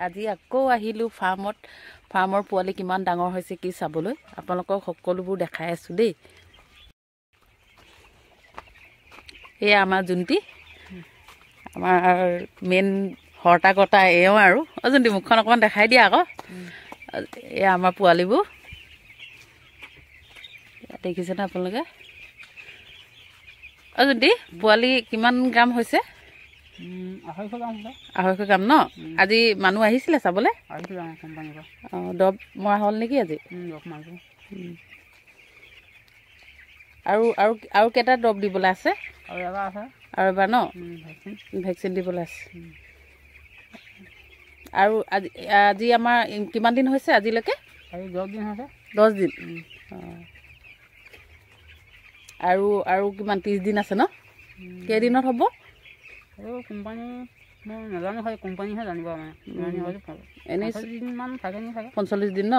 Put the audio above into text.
আজি আকৌ আহিলোঁ ফাৰ্মৰ পোৱালি কিমান ডাঙৰ হৈছে কি চাবলৈ আপোনালোকক সকলোবোৰ দেখাই আছোঁ দেই। এয়া আমাৰ জুন্তি, আমাৰ মেইন হৰ্তা কৰ্তা এওঁ আৰু জুন্তি মুখখন অকণমান দেখাই দিয়া আকৌ। এয়া আমাৰ পোৱালিবোৰ দেখিছেনে আপোনালোকে? জুন্তি পোৱালি কিমান গ্ৰাম হৈছে? 250 গ্ৰাম ন? আজি মানুহ আহিছিলে চাবলৈ? অঁ, দৰৱ মৰা হ'ল নেকি আজি? আৰু কেইটা দৰৱ দিবলৈ আছে? আৰু এবাৰ ন ভেকচিন দিবলৈ আছে। আৰু আজি আমাৰ কিমান দিন হৈছে আজিলৈকে? 10 দিন। আৰু কিমান 30 দিন আছে ন? কেইদিনত হ'ব? কোম্পানী মই নাজানো, হয় কোম্পানীহে জানিব। মানে এনেই 40 দিন মান থাকে নি চাগে। 45 দিন ন?